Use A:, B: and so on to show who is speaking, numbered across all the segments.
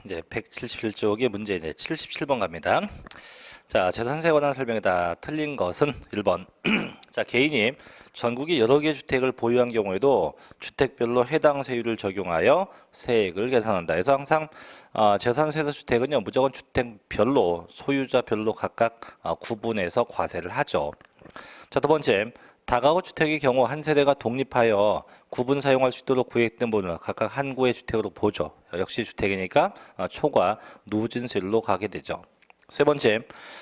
A: 이제 177쪽의 문제 이제 77번 갑니다. 자, 재산세 관한 설명에다 틀린 것은 1번. 자, 개인이 전국에 여러 개의 주택을 보유한 경우에도 주택별로 해당 세율을 적용하여 세액을 계산한다. 그래서 항상 재산세에서 주택은요 무조건 주택별로 소유자별로 각각 구분해서 과세를 하죠. 자, 두 번째. 다가구 주택의 경우 한 세대가 독립하여 구분 사용할 수 있도록 구획된 부분을 각각 한 구의 주택으로 보죠. 역시 주택이니까 초과 누진세율로 가게 되죠. 세 번째,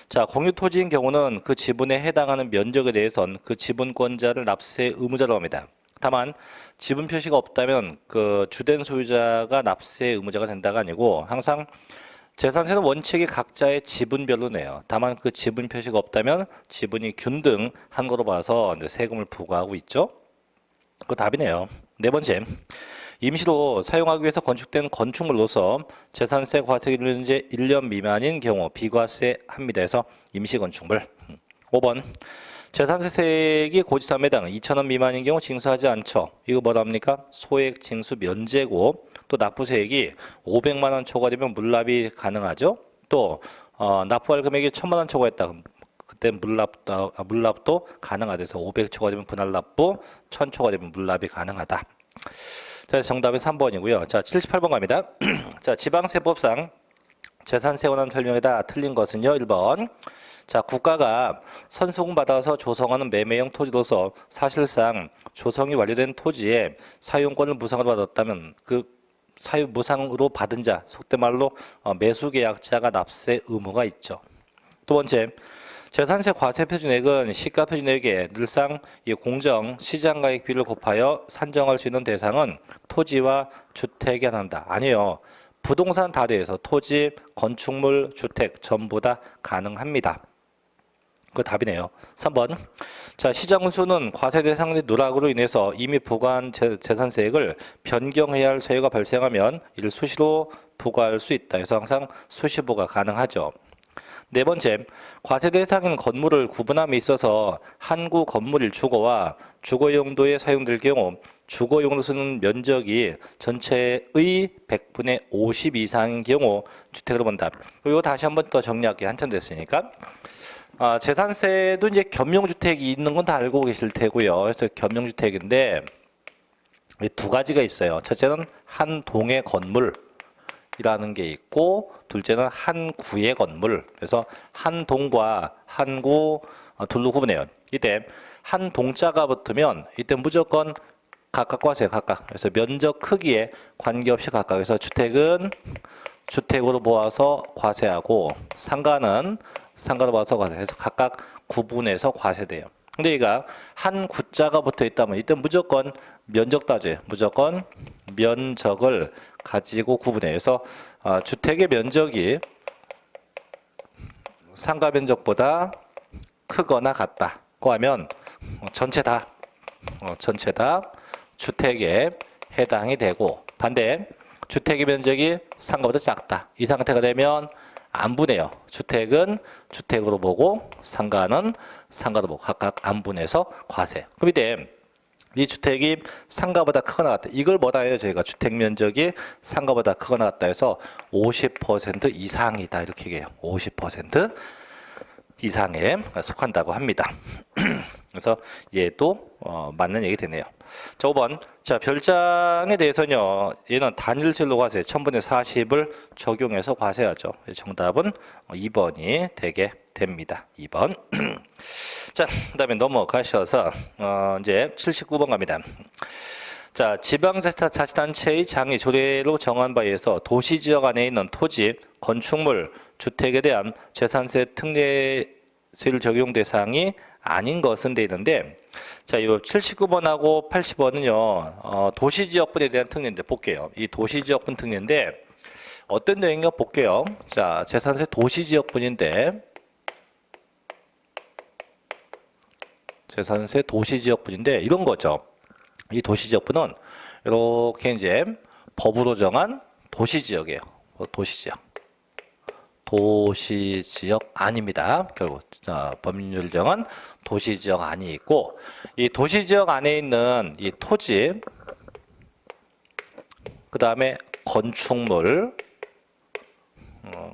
A: 자, 공유 토지인 경우는 그 지분에 해당하는 면적에 대해선 그 지분권자를 납세 의무자로 합니다. 다만 지분 표시가 없다면 그 주된 소유자가 납세 의무자가 된다가 아니고 항상 재산세는 원칙이 각자의 지분별로 내요. 다만 그 지분 표시가 없다면 지분이 균등한 거로 봐서 이제 세금을 부과하고 있죠. 그 답이네요. 네 번째, 임시로 사용하기 위해서 건축된 건축물로서 재산세 과세기를 이제 1년 미만인 경우 비과세 합니다. 해서 임시 건축물. 5번, 재산세액이 고지사업당 2,000원 미만인 경우 징수하지 않죠. 이거 뭐랍니까? 소액 징수 면제고, 또 납부세액이 500만 원 초과되면 물납이 가능하죠. 또 납부할 금액이 1,000만 원 초과했다. 그때 물납도 가능하다. 그래서 500 초과되면 분할 납부, 1,000 초과되면 물납이 가능하다. 자, 정답은 3번이고요. 자, 78번 갑니다. 자, 지방세법상 재산세 관한 설명에다 틀린 것은요. 1번. 자, 국가가 선수금 받아서 조성하는 매매형 토지로서 사실상 조성이 완료된 토지에 사용권을 무상으로 받았다면 그 사유 무상으로 받은 자, 속된 말로 매수계약자가 납세 의무가 있죠. 두 번째, 재산세 과세 표준액은 시가 표준액에 늘상 이 공정 시장가액 비를 곱하여 산정할 수 있는 대상은 토지와 주택이 한다. 아니에요. 부동산 다대에서 토지, 건축물, 주택 전부 다 가능합니다. 그 답이네요. 3번. 자, 시장운수는 과세 대상의 누락으로 인해서 이미 부과한 재산세액을 변경해야 할 사유가 발생하면 이를 수시로 부과할 수 있다. 그래서 항상 수시부과 가능하죠. 네 번째, 과세 대상인 건물을 구분함에 있어서 한 구 건물일 주거와 주거 용도에 사용될 경우 주거 용도 쓰는 면적이 전체의 100분의 50 이상인 경우 주택으로 본다. 이거 다시 한번 더 정리할게요. 한참 됐으니까. 재산세도 이제 겸용주택이 있는 건 다 알고 계실 테고요. 그래서 겸용주택인데 두 가지가 있어요. 첫째는 한 동의 건물이라는 게 있고, 둘째는 한 구의 건물. 그래서 한 동과 한 구 둘로 구분해요. 이때 한 동자가 붙으면 이때 무조건 각각 과세요. 각각. 그래서 면적 크기에 관계없이 각각. 그래서 주택은 주택으로 모아서 과세하고 상가는 상가로 모아서 과세해서 각각 구분해서 과세돼요. 근데 얘가 한 구자가 붙어 있다면 이때 무조건 면적 따져요. 무조건 면적을 가지고 구분해요. 그래서 주택의 면적이 상가 면적보다 크거나 같다고 하면 전체 다 주택에 해당이 되고, 반대 주택의 면적이 상가보다 작다. 이 상태가 되면 안 분해요. 주택은 주택으로 보고 상가는 상가로 보고 각각 안 분해서 과세. 그럼 이때 이 주택이 상가보다 크거나 같다. 이걸 뭐다 해요? 저희가 주택 면적이 상가보다 크거나 같다 해서 50% 이상이다. 이렇게 얘기해요. 50% 이상에 속한다고 합니다. 그래서 얘도 맞는 얘기 되네요. 자, 5번. 자, 별장에 대해서는요, 얘는 단일세율로 과세 1000분의 40을 적용해서 과세하죠. 정답은 2번이 되게 됩니다. 2번. 자, 그 다음에 넘어가셔서 이제 79번 갑니다. 자, 지방자치단체의 장이 조례로 정한 바에 의해서 도시지역 안에 있는 토지, 건축물, 주택에 대한 재산세 특례세율 적용 대상이 아닌 것은 돼 있는데, 자, 이 79번하고 80번은요, 도시지역분에 대한 특례인데 볼게요. 이 도시지역분 특례인데 어떤 내용인가 볼게요. 자, 재산세 도시지역분인데, 재산세 도시지역분인데 이런 거죠. 이 도시지역분은 이렇게 이제 법으로 정한 도시지역이에요. 도시지역 아닙니다. 결국 법률 정한 도시지역 안이 있고, 이 도시지역 안에 있는 이 토지, 그 다음에 건축물,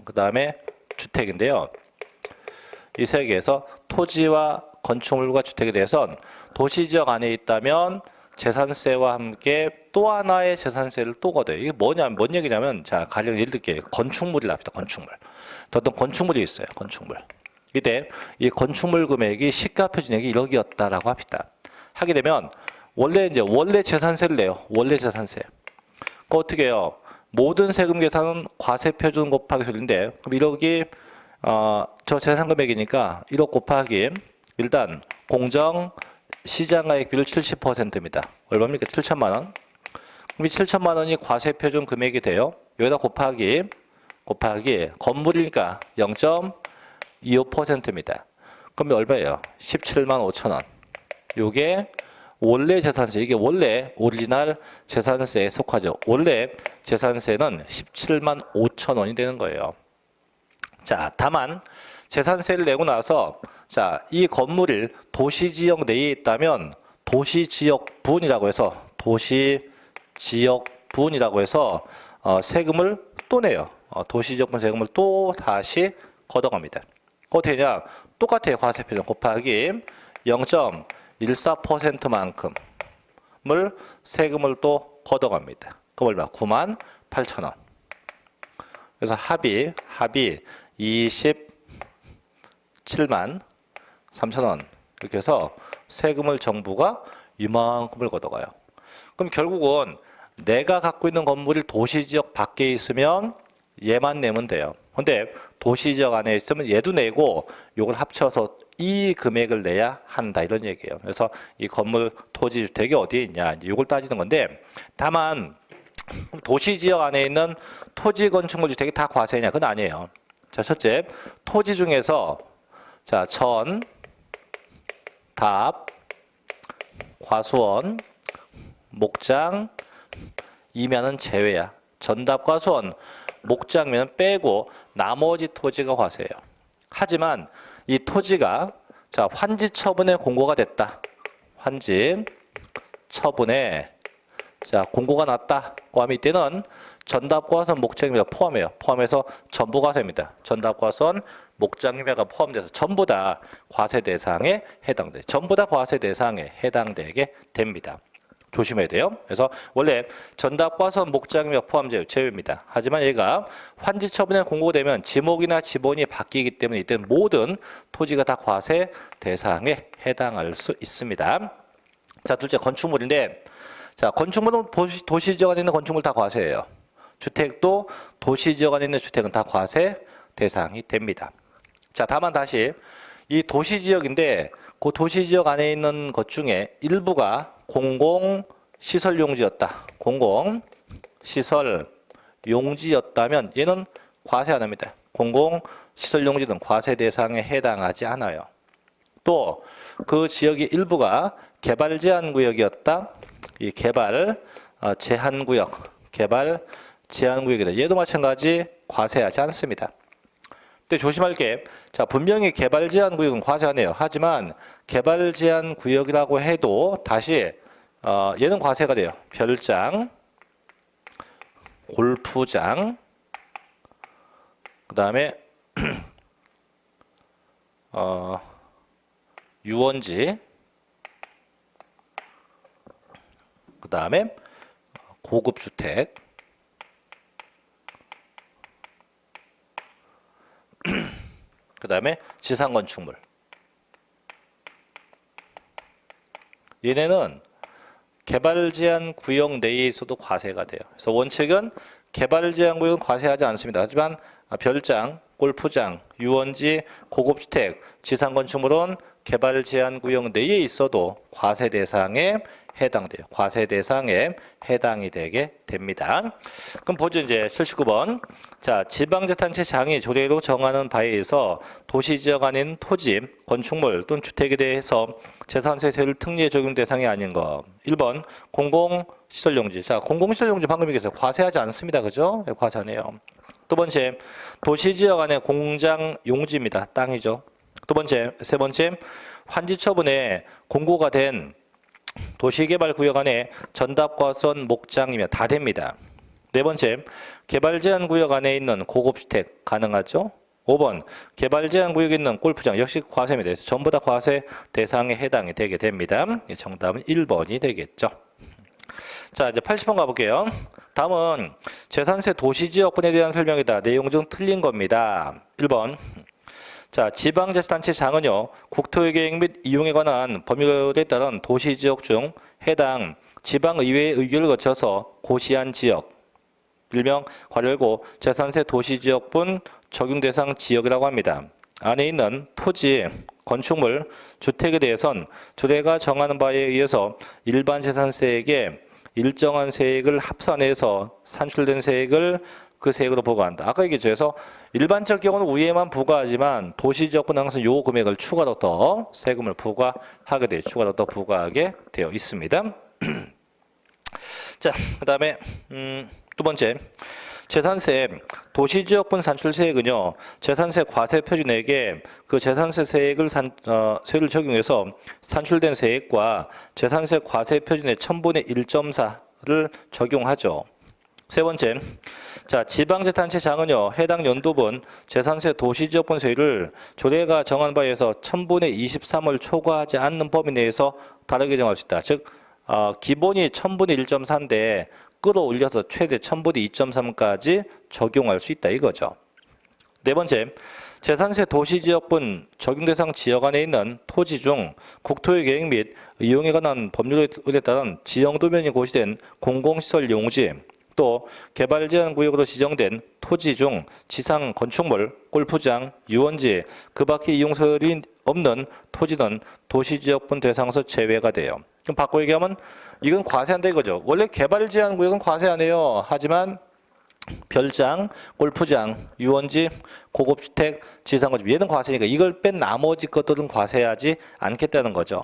A: 그 다음에 주택인데요. 이 세 개에서 토지와 건축물과 주택에 대해선 도시지역 안에 있다면 재산세와 함께 또 하나의 재산세를 또 걷어요. 이게 뭐냐면, 뭔 얘기냐면, 자, 가령 예를 들게 건축물이라 합시다. 건축물. 어떤 건축물이 있어요. 건축물. 이때 이 건축물 금액이 시가 표준액이 1억이었다라고 합시다. 하게 되면 원래 재산세를 내요. 원래 재산세. 그 어떻게 해요? 모든 세금 계산은 과세 표준 곱하기 소리인데, 그럼 1억이 저 재산 금액이니까 1억 곱하기 일단 공정 시장가액 비율 70%입니다. 얼마입니까? 7천만 원. 그럼 이 7천만 원이 과세 표준 금액이 돼요. 여기다 곱하기 건물이니까 0.25%입니다. 그럼 얼마예요? 17만 5천 원. 요게 원래 재산세, 이게 원래 오리지널 재산세에 속하죠. 원래 재산세는 17만 5천 원이 되는 거예요. 자, 다만 재산세를 내고 나서 자, 이 건물이 도시지역 내에 있다면 도시지역분이라고 해서 세금을 또 내요. 도시지역분 세금을 또 다시 걷어갑니다. 어떻게 되냐? 똑같아요. 과세표준 곱하기 0.14%만큼을 세금을 또 걷어갑니다. 그럼 얼마? 9만 8천 원. 그래서 합이 27만 3천 원. 이렇게 해서 세금을 정부가 이만큼을 걷어가요. 그럼 결국은 내가 갖고 있는 건물이 도시지역 밖에 있으면 얘만 내면 돼요. 근데 도시지역 안에 있으면 얘도 내고 요걸 합쳐서 이 금액을 내야 한다 이런 얘기예요. 그래서 이 건물 토지 주택이 어디에 있냐 이걸 따지는 건데, 다만 도시지역 안에 있는 토지 건축물 주택이 다 과세냐? 그건 아니에요. 자, 첫째, 토지 중에서 자, 전, 답, 과수원, 목장, 이면은 제외야. 전답, 과수원, 목장면 빼고 나머지 토지가 과세예요. 하지만 이 토지가 자, 환지 처분에 공고가 됐다. 환지 처분에 자, 공고가 났다고 하면 이때는 전답과선 목장임에가 포함해요. 포함해서 전부 과세입니다. 전답과선 목장임에가 포함돼서 전부 다 과세 대상에 해당돼. 전부 다 과세 대상에 해당되게 됩니다. 조심해야 돼요. 그래서 원래 전답과선 목장임에 포함되어 제외입니다. 하지만 얘가 환지 처분에 공고되면 지목이나 지번이 바뀌기 때문에 이때는 모든 토지가 다 과세 대상에 해당할 수 있습니다. 자, 둘째 건축물인데, 자, 건축물은 도시지역 안에 있는 건축물 다 과세예요. 주택도 도시지역 안에 있는 주택은 다 과세 대상이 됩니다. 자, 다만 다시 이 도시지역인데 그 도시지역 안에 있는 것 중에 일부가 공공시설용지였다. 공공시설용지였다면 얘는 과세 안 합니다. 공공시설용지는 과세 대상에 해당하지 않아요. 또 그 지역의 일부가 개발 제한 구역이었다. 이 개발 제한 구역이다. 얘도 마찬가지 과세하지 않습니다. 근데 조심할 게, 자, 분명히 개발 제한 구역은 과세하네요. 하지만 개발 제한 구역이라고 해도 다시 얘는 과세가 돼요. 별장, 골프장, 그 다음에 유원지, 그 다음에 고급 주택, 그 다음에 지상 건축물. 얘네는 개발 제한 구역 내에 있어도 과세가 돼요. 그래서 원칙은 개발 제한 구역은 과세하지 않습니다. 하지만 별장, 골프장, 유원지, 고급주택, 지상 건축물은 개발 제한 구역 내에 있어도 과세 대상에 해당돼요. 과세 대상에 해당이 되게 됩니다. 그럼 보죠. 이제 79번. 자, 지방자치단체 장이 조례로 정하는 바에 의해서 도시지역 안인 토지, 건축물 또는 주택에 대해서 재산세율 특례 적용 대상이 아닌 거. 1번 공공시설용지. 자, 공공시설용지 방금 얘기했어요. 과세하지 않습니다. 그죠? 네, 과세하네요. 두 번째, 도시지역 안의 공장 용지입니다. 땅이죠. 두 번째, 세 번째, 환지처분에 공고가 된 도시개발구역 안에 전답과선 목장이면 다 됩니다. 네 번째, 개발 제한 구역 안에 있는 고급 주택 가능하죠? 5번, 개발 제한 구역에 있는 골프장 역시 과세입니다. 전부 다 과세 대상에 해당이 되게 됩니다. 정답은 1번이 되겠죠. 자, 이제 80번 가볼게요. 다음은 재산세 도시지역분에 대한 설명이다. 내용 중 틀린 겁니다. 1번. 자, 지방자치단체장은요, 국토계획 및 이용에 관한 법률에 따른 도시지역 중 해당 지방의회의 의결을 거쳐서 고시한 지역, 일명 괄호 열고 재산세 도시지역분 적용 대상 지역이라고 합니다. 안에 있는 토지, 건축물, 주택에 대해선 조례가 정하는 바에 의해서 일반 재산세액에 일정한 세액을 합산해서 산출된 세액을 그 세액으로 부과한다. 아까 얘기했죠. 그래서 일반적 경우는 위에만 부과하지만 도시지역분은 항상 요 금액을 추가로 더 세금을 부과하게 돼요. 추가로 더 부과하게 되어 있습니다. 자, 그 다음에 두 번째, 재산세 도시지역분 산출세액은요, 재산세 과세 표준액에 그 재산세 세액을 세율을 적용해서 산출된 세액과 재산세 과세 표준의 1000분의 1.4를 적용하죠. 세 번째, 자, 지방자치단체장은요, 해당 연도분 재산세 도시지역분 세율을 조례가 정한 바에 의해서 1000분의 23을 초과하지 않는 범위 내에서 다르게 정할 수 있다. 즉, 기본이 1000분의 1.4인데 끌어올려서 최대 1000분의 2.3까지 적용할 수 있다 이거죠. 네 번째, 재산세 도시지역분 적용 대상 지역 안에 있는 토지 중 국토의 계획 및 이용에 관한 법률에 따른 지형도면이 고시된 공공시설 용지, 또 개발 제한 구역으로 지정된 토지 중 지상 건축물, 골프장, 유원지, 그 밖의 이용설이 없는 토지는 도시지역분 대상에서 제외가 돼요. 그럼 바꿔 얘기하면 이건 과세한다 이거죠. 원래 개발 제한 구역은 과세 안 해요. 하지만 별장, 골프장, 유원지, 고급주택, 지상건축 얘는 과세니까 이걸 뺀 나머지 것들은 과세하지 않겠다는 거죠.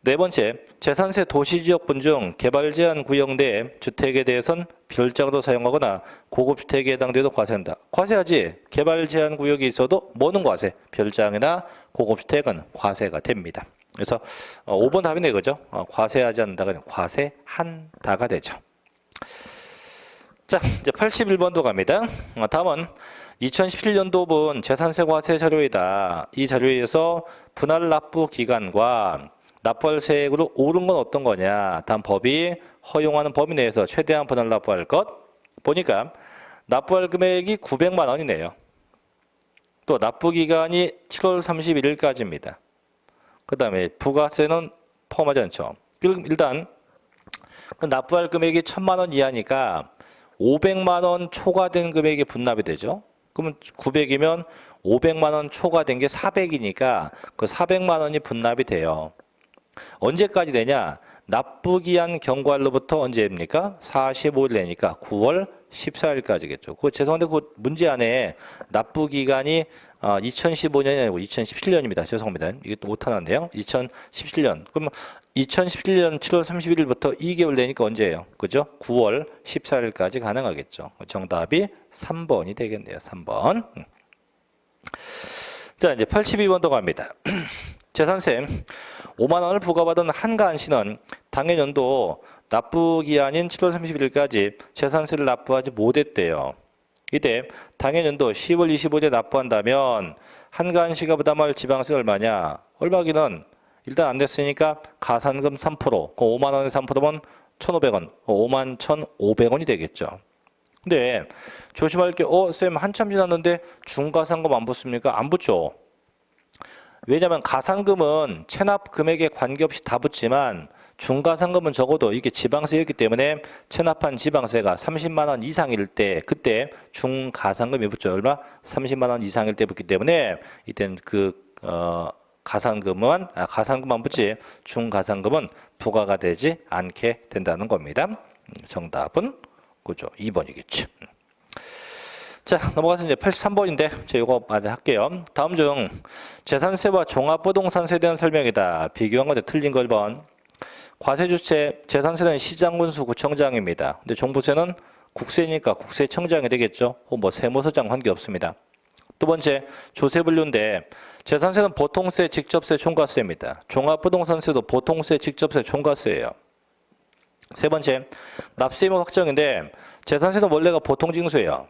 A: 네 번째, 재산세 도시지역분 중 개발 제한 구역 내 주택에 대해선 별장으로 사용하거나 고급주택에 해당돼도 과세한다. 과세하지. 개발 제한 구역이 있어도 뭐는 과세? 별장이나 고급주택은 과세가 됩니다. 그래서 5번 답이네 그죠? 과세하지 않는다가 아니라 과세한다가 되죠. 자, 이제 81번도 갑니다. 다음은 2017년도분 재산세 과세 자료이다. 이 자료에서 분할 납부 기간과 납부할 세액으로 오른 건 어떤 거냐? 다음 법이 허용하는 범위 내에서 최대한 분할 납부할 것. 보니까 납부할 금액이 900만 원이네요. 또 납부 기간이 7월 31일까지입니다. 그 다음에 부가세는 포함하지 않죠. 일단 납부할 금액이 1000만 원 이하니까 500만 원 초과된 금액이 분납이 되죠. 그러면 900이면 500만 원 초과된 게 400이니까 그 400만 원이 분납이 돼요. 언제까지 되냐? 납부기한 경과일로부터 언제입니까? 45일 내니까 9월 14일까지겠죠. 죄송한데 그 문제 안에 납부기간이 2015년이 아니고 2017년입니다. 죄송합니다. 이게 또 못하는데요. 2017년. 그러면 2017년 7월 31일부터 2개월 되니까 언제예요? 그죠? 9월 14일까지 가능하겠죠. 정답이 3번이 되겠네요. 3번. 자, 이제 82번도 갑니다. 재산세 5만 원을 부과받은 한가한 씨는 당해 연도 납부 기한인 7월 31일까지 재산세를 납부하지 못했대요. 이때 당해 연도 10월 25일에 납부한다면 한가한 씨가 부담할 지방세 얼마냐? 얼마기는 일단 안 됐으니까 가산금 3%, 그 5만 원의 3%면 1,500원, 5만 1,500원이 되겠죠. 근데 조심할 게 쌤 한참 지났는데 중가산금 안 붙습니까? 안 붙죠. 왜냐하면 가산금은 체납 금액에 관계없이 다 붙지만 중가산금은 적어도 이게 지방세였기 때문에 체납한 지방세가 30만 원 이상일 때 그때 중가산금이 붙죠. 얼마? 30만 원 이상일 때 붙기 때문에 이때는 가산금만 붙지 중가산금은 부과가 되지 않게 된다는 겁니다. 정답은 그죠? 2번이겠죠. 자, 넘어가서 이제 83번인데 제가 이거 마저 할게요. 다음 중 재산세와 종합부동산세에 대한 설명이다. 비교한 건데 틀린 거 1번. 과세주체 재산세는 시장군수 구청장입니다. 근데 종부세는 국세니까 국세청장이 되겠죠. 뭐 세무서장 관계없습니다. 두 번째, 조세분류인데 재산세는 보통세, 직접세, 총과세입니다. 종합부동산세도 보통세, 직접세, 총과세예요. 세 번째, 납세의무 확정인데 재산세는 원래가 보통징수예요.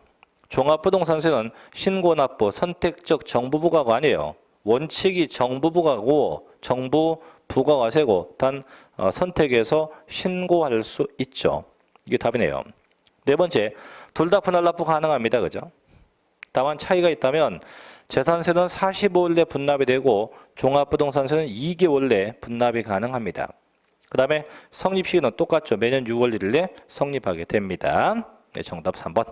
A: 종합부동산세는 신고납부 선택적 정부부과가 아니에요. 원칙이 정부부과고 정부 부가가세고 단 선택해서 신고할 수 있죠. 이게 답이네요. 네 번째, 둘 다 분할 납부 가능합니다. 그죠? 다만 차이가 있다면 재산세는 45일 내 분납이 되고 종합부동산세는 2개월 내 분납이 가능합니다. 그 다음에 성립시기는 똑같죠. 매년 6월 1일 내 성립하게 됩니다. 네, 정답 3번.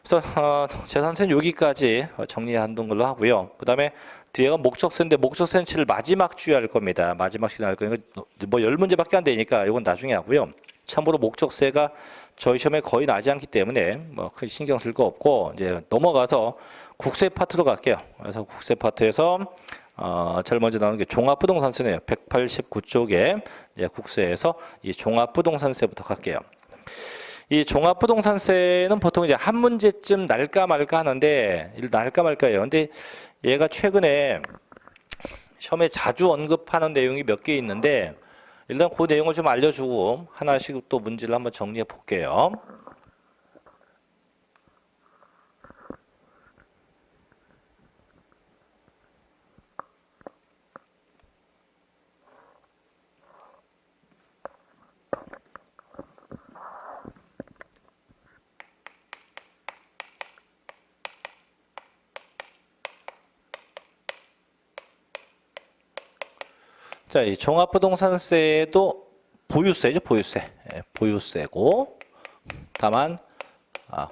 A: 그래서 재산세는 여기까지 정리한 걸로 하고요. 그 다음에 뒤에가 목적세인데 목적세는 제일 마지막 주의할 겁니다. 마지막 시간 할 거니까 뭐 10문제밖에 안 되니까 이건 나중에 하고요. 참고로 목적세가 저희 시험에 거의 나지 않기 때문에 뭐 크게 신경 쓸 거 없고 이제 넘어가서 국세 파트로 갈게요. 그래서 국세 파트에서 제일 먼저 나오는 게 종합부동산세네요. 189쪽에 이제 국세에서 이 종합부동산세부터 갈게요. 이 종합부동산세는 보통 이제 한 문제쯤 날까 말까 하는데 날까 말까예요. 근데 얘가 최근에 시험에 자주 언급하는 내용이 몇 개 있는데 일단 그 내용을 좀 알려주고 하나씩 또 문제를 한번 정리해 볼게요. 자, 이 종합부동산세도 보유세죠, 보유세. 예, 보유세고, 다만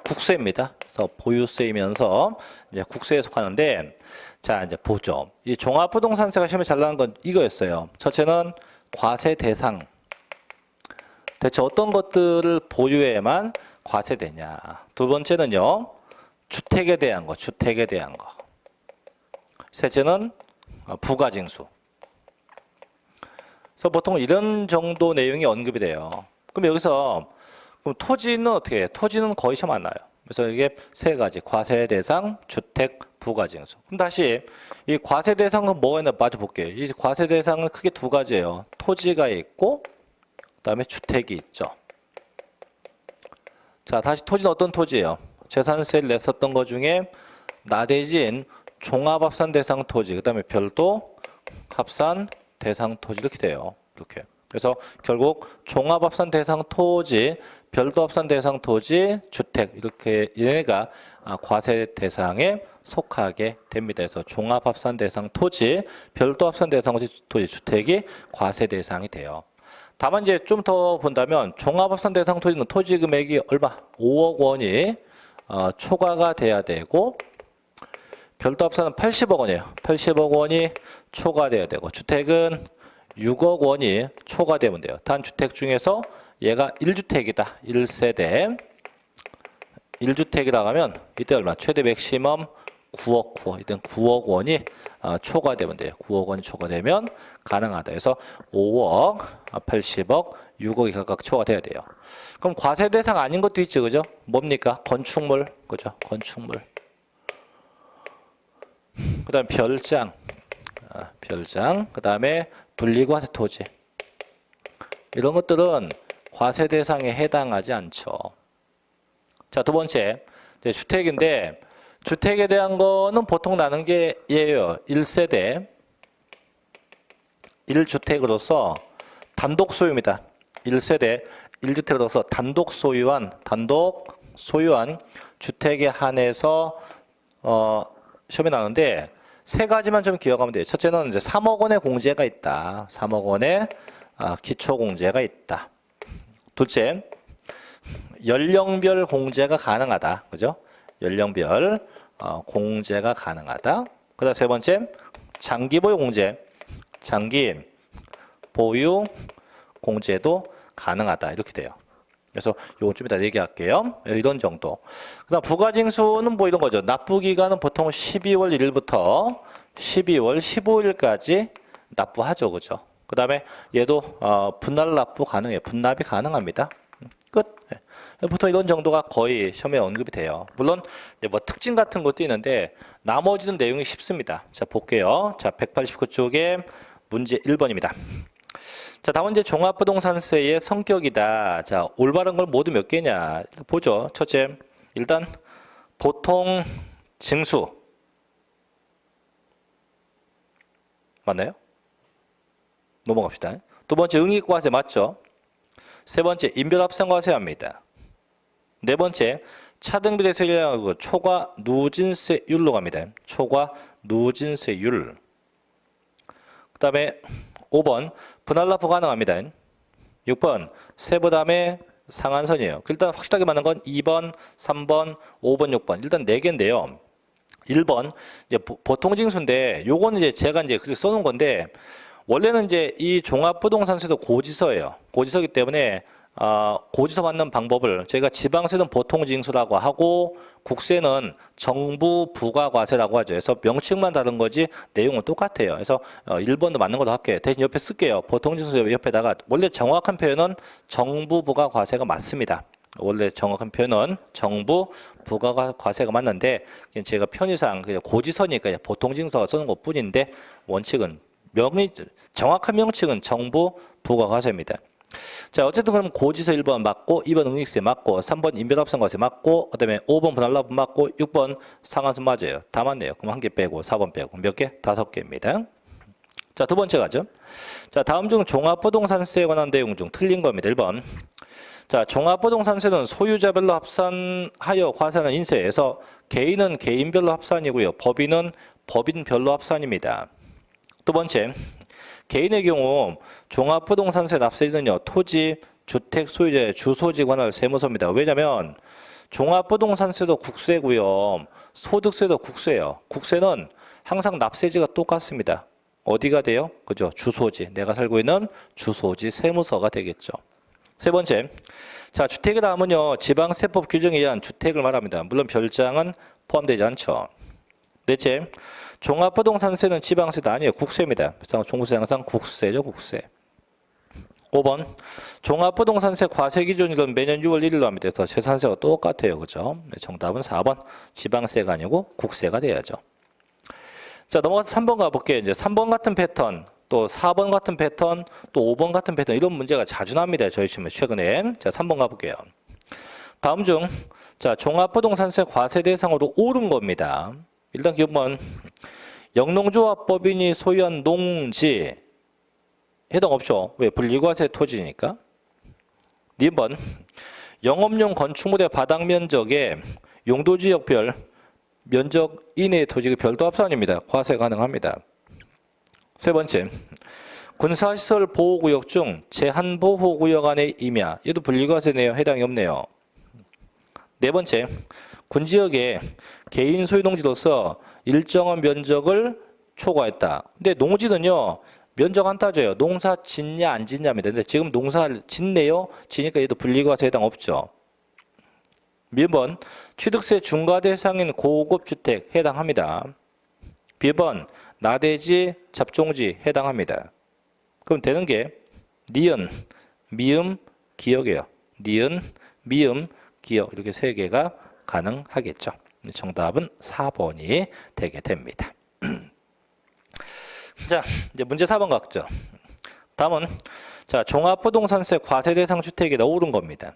A: 국세입니다. 그래서 보유세이면서 이제 국세에 속하는데, 자 이제 보죠. 이 종합부동산세가 시험에 잘 나온 건 이거였어요. 첫째는 과세 대상. 대체 어떤 것들을 보유해야만 과세되냐. 두 번째는요, 주택에 대한 거, 주택에 대한 거. 셋째는 부가징수. 그래서 보통 이런 정도 내용이 언급이 돼요. 그럼 여기서 그럼 토지는 어떻게 해요? 토지는 거의 시험 안 나요. 그래서 이게 세 가지: 과세 대상, 주택, 부가징수. 그럼 다시 이 과세 대상은 뭐가 있나 마저 볼게요. 이 과세 대상은 크게 두 가지예요. 토지가 있고 그다음에 주택이 있죠. 자, 다시 토지는 어떤 토지예요? 재산세를 냈었던 것 중에 나대진 종합합산 대상 토지, 그다음에 별도 합산 대상 토지 이렇게 돼요. 이렇게. 그래서 결국 종합합산 대상 토지, 별도 합산 대상 토지, 주택 이렇게 얘네가 과세 대상에 속하게 됩니다. 그래서 종합합산 대상 토지, 별도 합산 대상 토지, 주택이 과세 대상이 돼요. 다만 이제 좀 더 본다면 종합합산 대상 토지는 토지 금액이 얼마? 5억 원이 초과가 돼야 되고 별도 합산은 80억 원이에요. 80억 원이 초과돼야 되고 주택은 6억 원이 초과되면 돼요. 단주택 중에서 얘가 1주택이다. 1세대. 1주택이라고 하면 이때 얼마? 최대 맥시멈 9억. 이때 9억 원이 초과되면 돼요. 9억 원이 초과되면 가능하다. 그래서 5억, 80억, 6억이 각각 초과돼야 돼요. 그럼 과세 대상 아닌 것도 있죠. 그죠? 뭡니까? 건축물. 그죠? 건축물. 그 다음 별장. 별장. 그 다음에 분리과세 토지. 이런 것들은 과세 대상에 해당하지 않죠. 자, 두 번째. 주택인데 주택에 대한 거는 보통 나는 게 얘예요. 1세대 1주택으로서 단독 소유입니다. 1세대 1주택으로서 단독 소유한 주택에 한해서 시험에 나오는데 세 가지만 좀 기억하면 돼요. 첫째는 이제 3억 원의 공제가 있다. 3억 원의 기초 공제가 있다. 둘째, 연령별 공제가 가능하다. 그죠? 연령별 공제가 가능하다. 그다음 세 번째, 장기 보유 공제. 장기 보유 공제도 가능하다. 이렇게 돼요. 그래서 요건 좀 이따 얘기할게요. 이런 정도. 그다음 부가징수는 뭐 이런 거죠. 납부 기간은 보통 12월 1일부터 12월 15일까지 납부하죠. 그죠? 그다음에 얘도 분할 납부 가능해요. 분납이 가능합니다. 끝. 보통 이런 정도가 거의 시험에 언급이 돼요. 물론 뭐 특징 같은 것도 있는데 나머지는 내용이 쉽습니다. 자, 볼게요. 자, 189쪽에 문제 1번입니다. 자, 다음은 이제 종합부동산세의 성격이다. 자, 올바른 걸 모두 몇 개냐 보죠. 첫째, 일단 보통 징수 맞나요? 넘어갑시다. 두 번째, 응익과세 맞죠? 세 번째, 인별합산과세합니다. 네 번째, 차등비례세율하고 초과 누진세율로 갑니다. 초과 누진세율. 그 다음에 5번, 분할납부 가능합니다. 6번, 세부담의 상한선이에요. 일단 확실하게 맞는 건 2번, 3번, 5번, 6번. 일단 4개인데요. 1번, 이제 보통징수인데, 요거는 이제 제가 이제 그렇게 써놓은 건데, 원래는 이제 이 종합부동산세도 고지서예요. 고지서이기 때문에 고지서 받는 방법을 저희가 지방세는 보통징수라고 하고 국세는 정부 부가과세라고 하죠. 그래서 명칭만 다른 거지 내용은 똑같아요. 그래서 1번도 맞는 걸로 할게요. 대신 옆에 쓸게요. 보통징수 옆에다가 원래 정확한 표현은 정부 부가과세가 맞습니다. 원래 정확한 표현은 정부 부가과세가 맞는데 제가 편의상 그냥 고지서니까 보통징수가 쓰는 것 뿐인데 원칙은 정확한 명칭은 정부 부가과세입니다. 자, 어쨌든 그럼 고지서 1번 맞고, 2번 응익세 맞고, 3번 인별합산과세 맞고, 그 다음에 5번 분할납부 맞고, 6번 상한선 맞아요. 다 맞네요. 그럼 한 개 빼고, 4번 빼고, 몇 개? 5개입니다. 자, 두 번째 가죠. 자, 다음 중 종합부동산세에 관한 내용 중 틀린 겁니다. 1번. 자, 종합부동산세는 소유자별로 합산하여 과세하는 인세에서 개인은 개인별로 합산이고요. 법인은 법인별로 합산입니다. 두 번째, 개인의 경우 종합부동산세 납세일은요, 토지, 주택 소유자의 주소지 관할 세무서입니다. 왜냐하면 종합부동산세도 국세고요, 소득세도 국세예요. 국세는 항상 납세지가 똑같습니다. 어디가 돼요? 그죠? 주소지. 내가 살고 있는 주소지 세무서가 되겠죠. 세 번째, 자, 주택의 다음은요, 지방세법 규정에 의한 주택을 말합니다. 물론 별장은 포함되지 않죠. 넷째, 종합부동산세는 지방세도 아니에요. 국세입니다. 종부세 항상 국세죠. 국세. 5번, 종합부동산세 과세 기준일은 매년 6월 1일로 합니다. 그래서 재산세와 똑같아요. 그죠? 정답은 4번, 지방세가 아니고 국세가 돼야죠. 자, 넘어가서 3번 가볼게요. 이제 3번 같은 패턴, 또 4번 같은 패턴, 또 5번 같은 패턴, 이런 문제가 자주 납니다. 저희 시험에 최근에. 자, 3번 가볼게요. 다음 중, 자, 종합부동산세 과세 대상으로 옳은 겁니다. 일단 기본 영농조합법인이 소유한 농지 해당 없죠. 왜? 분리과세 토지니까. 2번 영업용 건축물의 바닥 면적에 용도지역별 면적 이내의 토지가 별도 합산입니다. 과세 가능합니다. 세 번째, 군사시설 보호구역 중 제한보호구역 안에 임야, 얘도 분리과세네요. 해당이 없네요. 네 번째, 군지역에 개인 소유 농지로서 일정한 면적을 초과했다. 근데 농지는요, 면적 안 따져요. 농사 짓냐 안 짓냐입니다. 근데 지금 농사 짓네요. 지니까 얘도 분리과세 해당 없죠. B번 취득세 중과 대상인 고급 주택 해당합니다. B번 나대지 잡종지 해당합니다. 그럼 되는 게 니은, 미음, 기역이에요. 니은, 미음, 기역 이렇게 세 개가 가능하겠죠. 정답은 4번이 되게 됩니다. 자, 이제 문제 4번 갔죠. 다음은 자, 종합부동산세 과세 대상 주택이다 옳은 겁니다.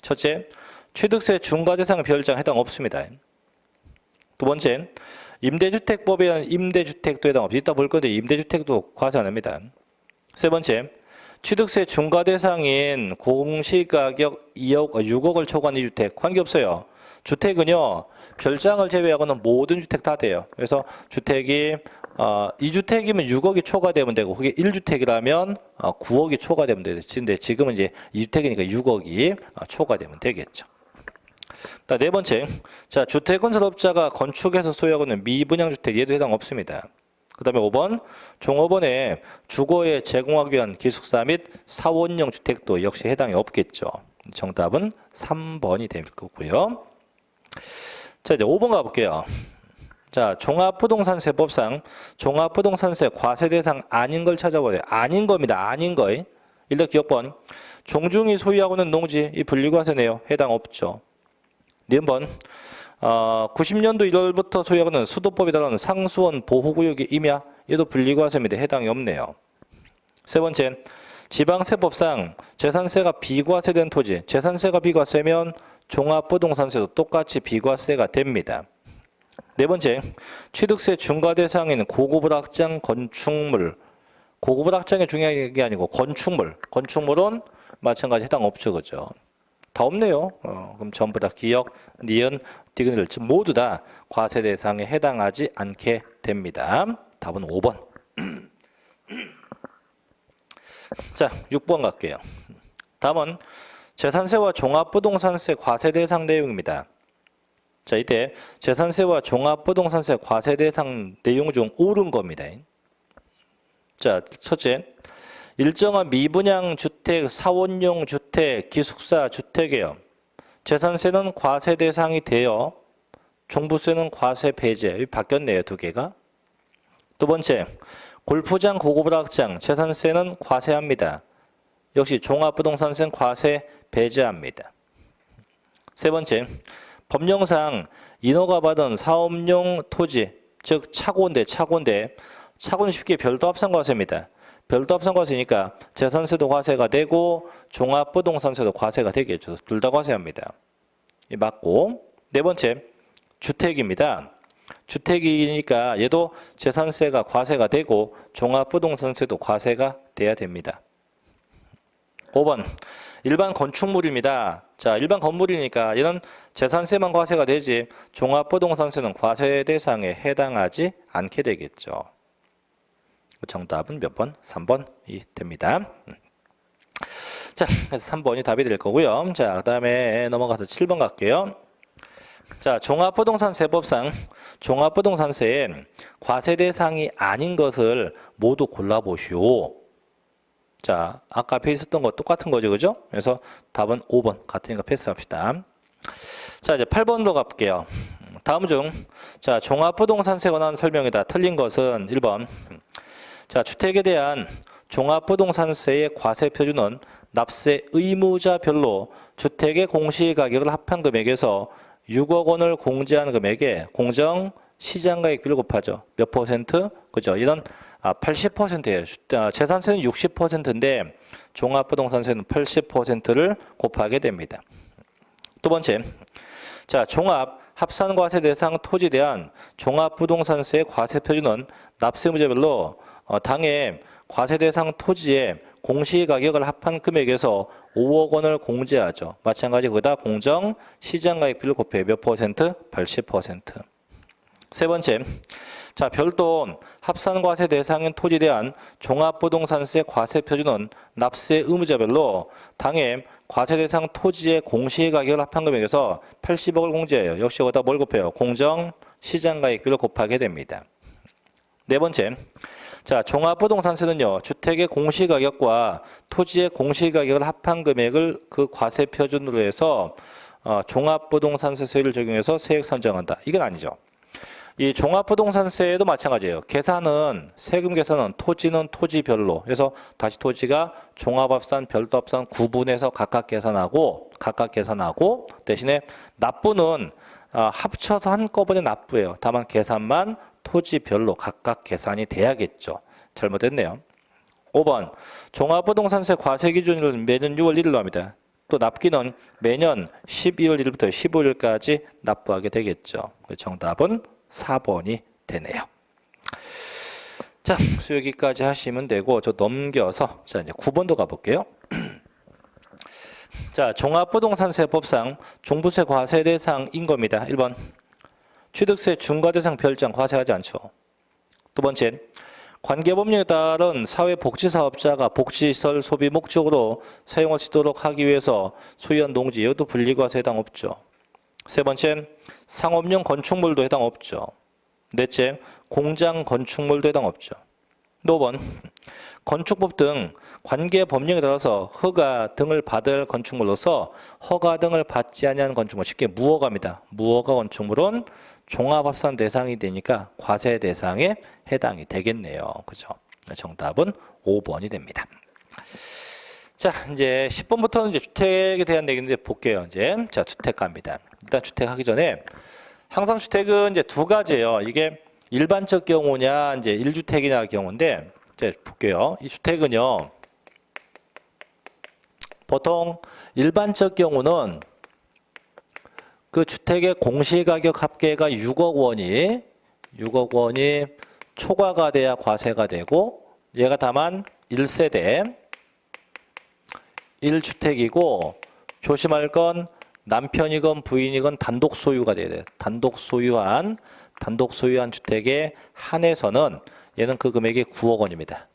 A: 첫째, 취득세 중과 대상 별장 해당 없습니다. 두 번째, 임대주택법에 의한 임대주택도 해당 없습니다. 이따 볼 건데 임대주택도 과세 안 합니다. 세 번째, 취득세 중과 대상인 공시가격 6억을 초과한 이 주택 관계없어요. 주택은요, 별장을 제외하고는 모든 주택 다 돼요. 그래서 주택이 2주택이면 6억이 초과되면 되고 그게 1주택이라면 9억이 초과되면 되죠. 근데 지금은 이제 2주택이니까 6억이 초과되면 되겠죠. 네 번째, 자, 주택건설업자가 건축해서 소유하고 있는 미분양주택 얘도 해당 없습니다. 그 다음에 5번, 종업원에 주거에 제공하기 위한 기숙사 및 사원형 주택도 역시 해당이 없겠죠. 정답은 3번이 될 거고요. 자, 이제 5번 가볼게요. 자, 종합부동산세법상 종합부동산세 과세 대상 아닌 걸 찾아보세요. 아닌 겁니다. 아닌 거에. 일단 기억번, 종중이 소유하고 있는 농지, 이 분리과세네요. 해당 없죠. 4번, 90년도 1월부터 소유하고 있는 수도법에 따른 상수원 보호구역의 임야, 얘도 분리과세입니다. 해당이 없네요. 세 번째, 지방세법상 재산세가 비과세된 토지, 재산세가 비과세면 종합부동산세도 똑같이 비과세가 됩니다. 네 번째, 취득세 중과 대상인 고급 확장 건축물, 고급 확장이 중요한 게 아니고 건축물은 마찬가지 해당 없죠, 그죠? 다 없네요. 그럼 전부 다 기역, 니은, 디귿을 모두 다 과세 대상에 해당하지 않게 됩니다. 답은 5번. 자, 6번 갈게요. 다음은 재산세와 종합부동산세 과세 대상 내용입니다. 자, 이때 재산세와 종합부동산세 과세 대상 내용 중 옳은 겁니다. 자, 첫째, 일정한 미분양 주택, 사원용 주택, 기숙사 주택이에요. 재산세는 과세 대상이 되어 종부세는 과세 배제. 바뀌었네요, 두 개가. 두 번째, 골프장, 고급 확장, 재산세는 과세합니다. 역시 종합부동산세는 과세 배제합니다. 세 번째, 법령상 인허가 받은 사업용 토지, 즉 차고인데 차고는 쉽게 별도 합산과세입니다. 별도 합산과세니까 재산세도 과세가 되고 종합부동산세도 과세가 되겠죠. 둘 다 과세합니다. 맞고, 네 번째, 주택입니다. 주택이니까 얘도 재산세가 과세가 되고 종합부동산세도 과세가 돼야 됩니다. 5번, 일반 건축물입니다. 자, 일반 건물이니까 얘는 재산세만 과세가 되지 종합부동산세는 과세 대상에 해당하지 않게 되겠죠. 정답은 몇 번? 3번이 됩니다. 자, 그래서 3번이 답이 될 거고요. 자, 그 다음에 넘어가서 7번 갈게요. 자, 종합부동산세법상 종합부동산세에 과세 대상이 아닌 것을 모두 골라보시오. 자, 아까 앞에 있었던 거 똑같은 거죠, 그죠? 그래서 답은 5번 같으니까 패스합시다. 자, 이제 8번으로 갈게요. 다음 중, 자, 종합부동산세에 관한 설명이다. 틀린 것은 1번. 자, 주택에 대한 종합부동산세의 과세 표준은 납세 의무자별로 주택의 공시가격을 합한 금액에서 6억 원을 공제한 금액에 공정 시장가액비를 곱하죠. 몇 퍼센트? 그죠? 이런 80%예요. 재산세는 60%인데 종합부동산세는 80%를 곱하게 됩니다. 두 번째, 자, 종합 합산과세 대상 토지에 대한 종합부동산세의 과세 표준은 납세 의무자별로 당해 과세 대상 토지의 공시가격을 합한 금액에서 5억 원을 공제하죠. 마찬가지 거기다 공정 시장가액비를 곱해 몇 퍼센트? 80%. 세 번째, 자, 별도 합산과세 대상인 토지에 대한 종합부동산세 과세 표준은 납세 의무자별로 당해 과세 대상 토지의 공시가격을 합한 금액에서 80억을 공제해요. 역시 거기다 뭘 곱해요? 공정 시장가액비를 곱하게 됩니다. 네 번째, 자, 종합부동산세는요, 주택의 공시가격과 토지의 공시가격을 합한 금액을 그 과세 표준으로 해서 종합부동산세세율을 적용해서 세액 산정한다. 이건 아니죠. 이 종합부동산세도 마찬가지예요. 계산은 세금 계산은 토지는 토지별로 해서 다시 토지가 종합합산, 별도합산 구분해서 각각 계산하고 대신에 납부는 합쳐서 한꺼번에 납부해요. 다만 계산만 토지별로 각각 계산이 돼야겠죠. 잘못됐네요. 5번, 종합부동산세 과세 기준을 매년 6월 1일로 합니다. 또 납기는 매년 12월 1일부터 15일까지 납부하게 되겠죠. 정답은 4번이 되네요. 자, 여기까지 하시면 되고 저 넘겨서 자, 이제 9번도 가볼게요. 자, 종합부동산세법상 종부세 과세 대상인 겁니다. 1번, 취득세 중과대상 별장 과세하지 않죠. 두 번째, 관계법령에 따른 사회복지사업자가 복지시설 소비 목적으로 사용할 수 있도록 하기 위해서 소유한 농지, 이것도 분리과세 해당 없죠. 세 번째, 상업용 건축물도 해당 없죠. 넷째, 공장 건축물도 해당 없죠. 5번, 건축법 등 관계 법령에 따라서 허가 등을 받을 건축물로서 허가 등을 받지 아니한 건축물, 쉽게 무허가입니다. 무허가 건축물은 종합합산 대상이 되니까 과세 대상에 해당이 되겠네요. 그죠? 정답은 5번이 됩니다. 자, 이제 10번부터는 이제 주택에 대한 얘기인데 볼게요. 이제 자, 주택 갑니다. 일단 주택 하기 전에 항상 주택은 이제 두 가지예요. 이게 일반적 경우냐, 이제 1주택이냐 경우인데 이제 볼게요. 이 주택은요, 보통 일반적 경우는 그 주택의 공시가격 합계가 6억 원이 초과가 돼야 과세가 되고, 얘가 다만 1세대 1주택이고, 조심할 건 남편이건 부인이건 단독 소유가 돼야 돼요. 단독 소유한 주택에 한해서는 얘는 그 금액이 9억 원입니다.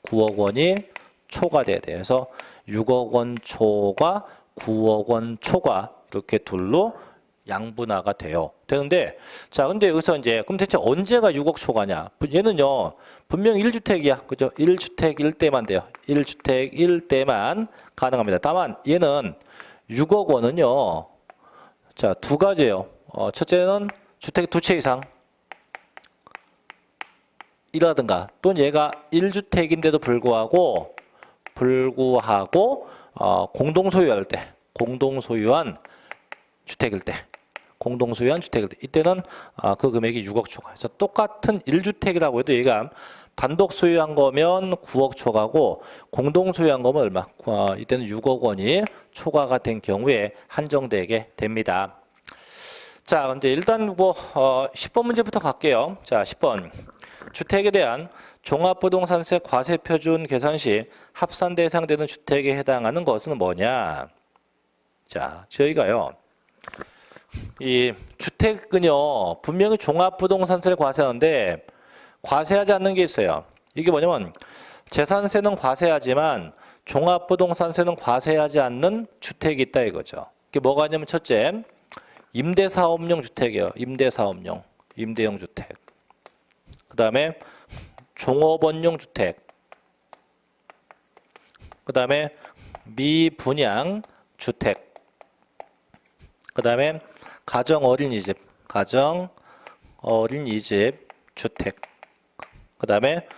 A: 9억 원이 초과돼야 돼요. 그래서 6억 원 초과, 9억 원 초과 이렇게 둘로 양분화가 되는데, 자, 근데 여기서 이제 그럼 대체 언제가 6억 초과냐? 얘는요, 분명히 1주택이야. 그죠? 1주택일 때만 돼요. 1주택일 때만 가능합니다. 다만 얘는 6억 원은요, 자, 두 가지예요. 첫째는 주택 두 채 이상 이라든가, 또는 얘가 1주택인데도 불구하고 공동 소유할 때, 공동소유한 주택일 때, 이때는 그 금액이 6억 초과. 그래서 똑같은 1주택이라고 해도 얘가 단독 소유한 거면 9억 초과고, 공동 소유한 거면 얼마? 이때는 6억 원이 초과가 된 경우에 한정되게 됩니다. 자, 근데 일단 10번 문제부터 갈게요. 자, 10번. 주택에 대한 종합부동산세 과세표준 계산 시 합산 대상되는 주택에 해당하는 것은 뭐냐? 자, 저희가요, 이 주택은요, 분명히 종합부동산세를 과세하는데 과세하지 않는 게 있어요. 이게 뭐냐면 재산세는 과세하지만 종합부동산세는 과세하지 않는 주택이 있다 이거죠. 이게 뭐가 있냐면 첫째, 임대사업용 주택이에요. 임대용 주택. 그 다음에 종업원용 주택. 그 다음에 미분양 주택. 그 다음에 가정어린이집 주택. 그 다음에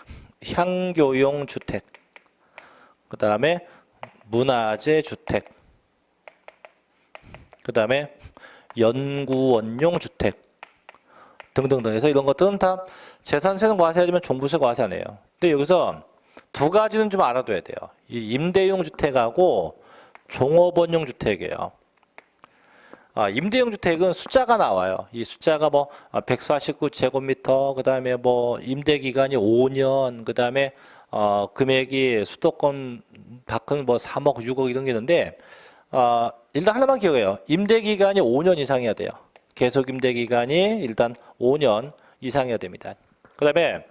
A: 향교용 주택. 그 다음에 문화재 주택. 그 다음에 연구원용 주택 등등등 해서 이런 것들은 다 재산세는 과세하지만 종부세 과세 안 해요. 근데 여기서 두 가지는 좀 알아둬야 돼요. 이 임대용 주택하고 종업원용 주택이에요. 임대용 주택은 숫자가 나와요. 이 숫자가 149제곱미터, 그 다음에 임대 기간이 5년, 그 다음에 금액이 수도권 밖은 3억, 6억 이런 게 있는데, 일단 하나만 기억해요. 임대 기간이 5년 이상이어야 돼요. 계속 임대 기간이 일단 5년 이상이어야 됩니다. 그 다음에,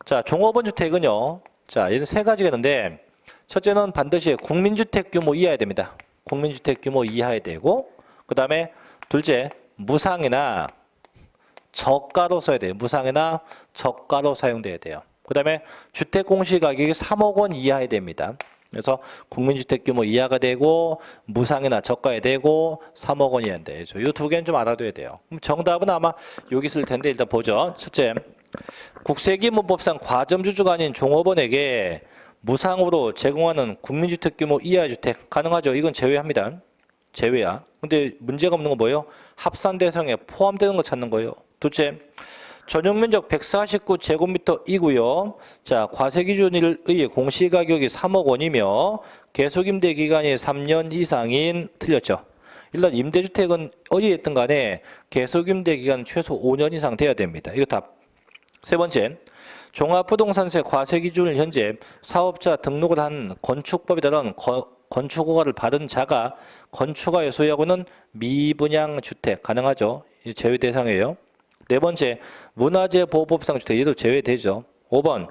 A: 자, 종업원 주택은요, 자, 얘는 세 가지가 있는데, 첫째는 반드시 국민주택 규모 이하여야 됩니다. 국민주택 규모 이하여야 되고, 그 다음에 둘째, 무상이나 저가로 써야 돼요. 무상이나 저가로 사용돼야 돼요. 그 다음에 주택 공시가격이 3억 원 이하여야 됩니다. 그래서 국민주택 규모 이하가 되고, 무상이나 저가에 되고, 3억 원이 안 돼요. 이 두 개는 좀 알아둬야 돼요. 그럼 정답은 아마 여기 있을 텐데 일단 보죠. 첫째, 국세기본법상 과점주주가 아닌 종업원에게 무상으로 제공하는 국민주택 규모 이하 주택 가능하죠. 이건 제외합니다. 제외야. 근데 문제가 없는 건 뭐예요? 합산 대상에 포함되는 거 찾는 거예요. 둘째, 전용 면적 149제곱미터이고요. 자, 과세 기준에 의해 공시가격이 3억 원이며 계속 임대 기간이 3년 이상인 틀렸죠. 일단 임대주택은 어디에 있든 간에 계속 임대 기간 최소 5년 이상 돼야 됩니다. 이거 답. 세 번째, 종합부동산세 과세 기준을 현재 사업자 등록을 한 건축법에 따른 건축허가를 받은 자가 건축가에 소유하고는 미분양 주택 가능하죠. 제외 대상이에요. 네 번째, 문화재 보호법상 주택 얘도 제외되죠. 5번,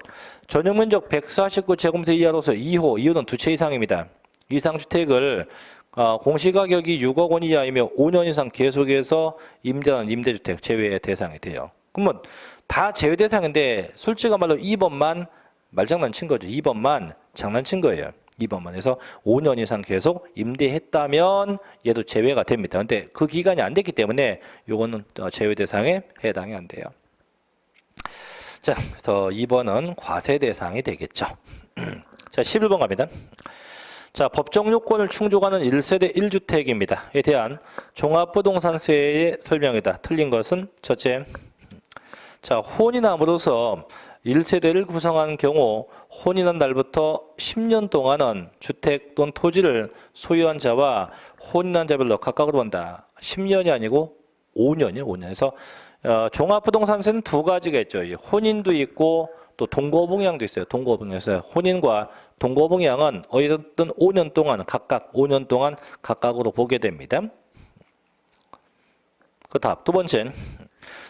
A: 전용 면적 149제곱미터 이하로서 2호, 2호는 두 채 이상입니다. 이상 주택을 공시가격이 6억 원 이하이며 5년 이상 계속해서 임대하는 임대주택 제외 대상이 돼요. 그러면 다 제외 대상인데 솔직히 말로 2번만 말장난친 거죠. 2번만 장난친 거예요. 2번만 해서 5년 이상 계속 임대했다면 얘도 제외가 됩니다. 근데 그 기간이 안 됐기 때문에 요거는 제외 대상에 해당이 안 돼요. 자, 그래서 2번은 과세 대상이 되겠죠. 자, 11번 갑니다. 자, 법정 요건을 충족하는 1세대 1주택입니다.에 대한 종합부동산세의 설명이다. 틀린 것은 첫째, 자, 혼인함으로써 1세대를 구성한 경우 혼인한 날부터 10년 동안은 주택 또는 토지를 소유한 자와 혼인한 자별로 각각으로 본다. 10년이 아니고 5년이요. 5년에서 종합부동산세는 두 가지가 있죠. 혼인도 있고 또 동거봉양도 있어요. 동거봉양에서 혼인과 동거봉양은 어쨌든 5년 동안 각각 5년 동안 각각으로 보게 됩니다. 그 다음 두 번째.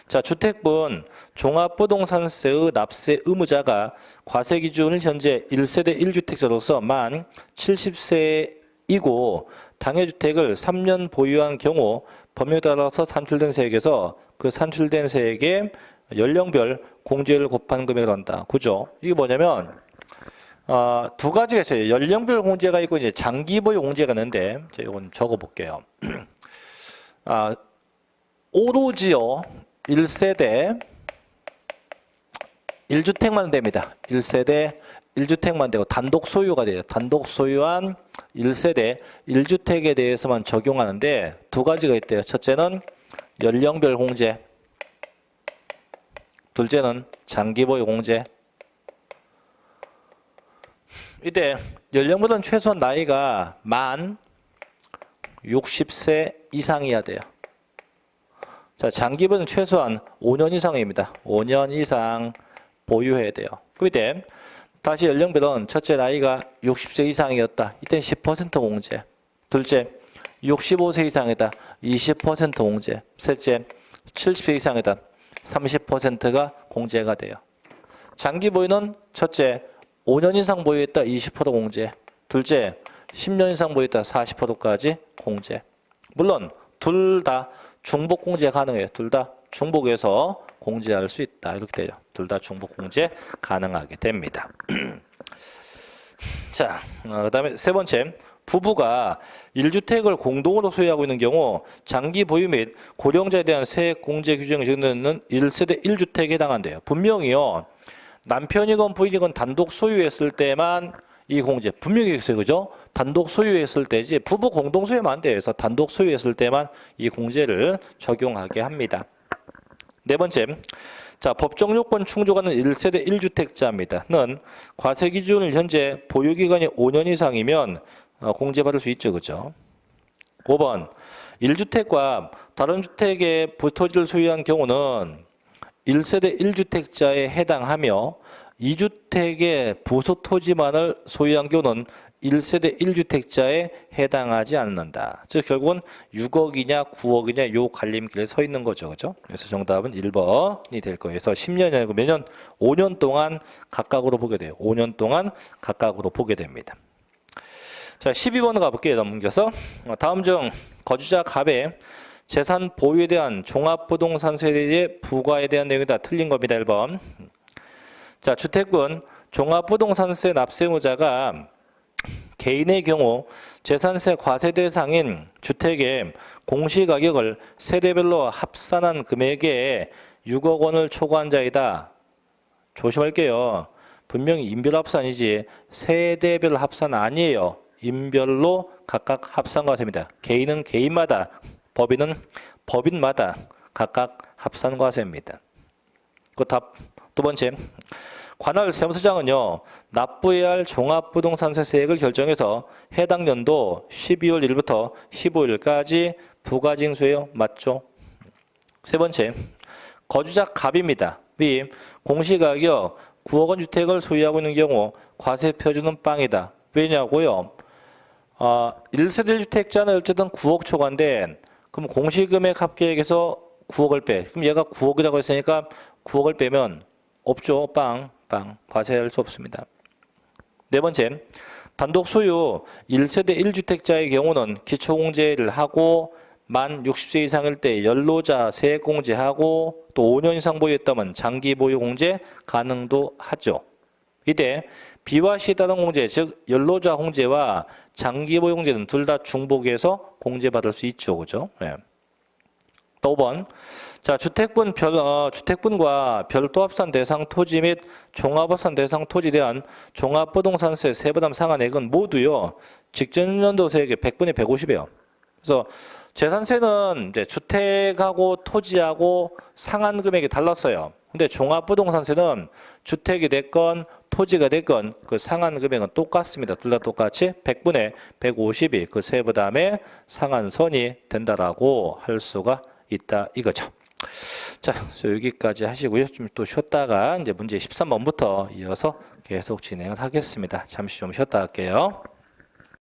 A: 자, 주택분 종합부동산세의 납세 의무자가 과세 기준을 현재 1세대 1주택자로서 만 70세이고 당해주택을 3년 보유한 경우 법률에 따라서 산출된 세액에서 그 산출된 세액의 연령별 공제를 곱한 금액을 한다. 그죠? 이게 뭐냐면 두 가지가 있어요. 연령별 공제가 있고 이제 장기 보유 공제가 있는데 제가 이건 적어 볼게요. 오로지요 1세대 1주택만 됩니다. 1세대 1주택만 되고 단독 소유가 돼요. 단독 소유한 1세대 1주택에 대해서만 적용하는데 두 가지가 있대요. 첫째는 연령별 공제, 둘째는 장기보유 공제. 이때 연령별은 최소한 나이가 만 60세 이상이어야 돼요. 자, 장기보유는 최소한 5년 이상입니다. 5년 이상 보유해야 돼요. 그 이때 다시 연령별은 첫째 나이가 60세 이상이었다. 이때는 10% 공제. 둘째 65세 이상이다. 20% 공제. 셋째 70세 이상이다. 30%가 공제가 돼요. 장기 보유는 첫째 5년 이상 보유했다. 20% 공제. 둘째 10년 이상 보유했다. 40%까지 공제. 물론 둘 다 중복 공제 가능해요. 둘 다 중복해서 공제할 수 있다. 이렇게 돼요. 둘 다 중복 공제 가능하게 됩니다. 자, 그 다음에 세 번째. 부부가 1주택을 공동으로 소유하고 있는 경우 장기 보유 및 고령자에 대한 세액 공제 규정이 적용되는 1세대 1주택에 해당한대요. 분명히요. 남편이건 부인이건 단독 소유했을 때만 이 공제 분명히 있어요. 그죠? 단독 소유했을 때지 부부 공동 소유만 안 돼요. 그래서 단독 소유했을 때만 이 공제를 적용하게 합니다. 네 번째. 자, 법정 요건 충족하는 1세대 1주택자입니다.는 과세 기준을 현재 보유 기간이 5년 이상이면 공제받을 수 있죠. 그죠? 5번. 1주택과 다른 주택의 부토지를 소유한 경우는 1세대 1주택자에 해당하며 2주택의 부소토지만을 소유한 경우는 1세대 1주택자에 해당하지 않는다. 즉 결국은 6억이냐 9억이냐 요 갈림길에 서 있는 거죠. 그죠? 그래서 정답은 1번이 될 거예요. 그래서 10년이 아니고 몇 년? 5년 동안 각각으로 보게 돼요. 5년 동안 각각으로 보게 됩니다. 자, 12번 가볼게요. 넘겨서. 다음 중 거주자 갑의 재산 보유에 대한 종합부동산세의 부과에 대한 내용이 다 틀린 겁니다. 1번. 자, 주택은 종합부동산세 납세 의무자가 개인의 경우 재산세 과세 대상인 주택의 공시가격을 세대별로 합산한 금액에 6억 원을 초과한 자이다. 조심할게요. 분명히 인별 합산이지 세대별 합산 아니에요. 인별로 각각 합산과 됩니다. 개인은 개인마다, 법인은 법인마다 각각 합산과 세입니다. 그 답 두 번째. 관할 세무서장은요, 납부해야 할 종합부동산세 세액을 결정해서 해당 연도 12월 1일부터 15일까지 부과징수해요. 맞죠? 세 번째, 거주자 갑입니다. 위 공시가격 9억 원 주택을 소유하고 있는 경우 과세 표준은 빵이다. 왜냐고요? 1세대 1주택자는 어쨌든 9억 초과인데 그럼 공시금액 합계액에서 9억을 빼. 그럼 얘가 9억이라고 했으니까 9억을 빼면 없죠. 빵. 과세할 수 없습니다. 네 번째, 단독 소유 1세대 1주택자의 경우는 기초공제를 하고 만 60세 이상일 때 연로자 세액공제하고 또 5년 이상 보유했다면 장기보유공제 가능도 하죠. 이때 비와 시에 따른 공제, 즉 연로자 공제와 장기보유공제는 둘 다 중복해서 공제받을 수 있죠. 그죠? 네. 또 5번. 자, 주택분과 별도 합산 대상 토지 및 종합합산 대상 토지에 대한 종합부동산세 세부담 상한액은 모두요, 직전연도 세액의 100분의 150이에요. 그래서 재산세는 이제 주택하고 토지하고 상한 금액이 달랐어요. 근데 종합부동산세는 주택이 됐건 토지가 됐건 그 상한 금액은 똑같습니다. 둘 다 똑같이 100분의 150이 그 세부담의 상한선이 된다라고 할 수가 있다 이거죠. 자, 그래서 여기까지 하시고요. 좀 또 쉬었다가 이제 문제 13번부터 이어서 계속 진행을 하겠습니다. 잠시 좀 쉬었다 할게요.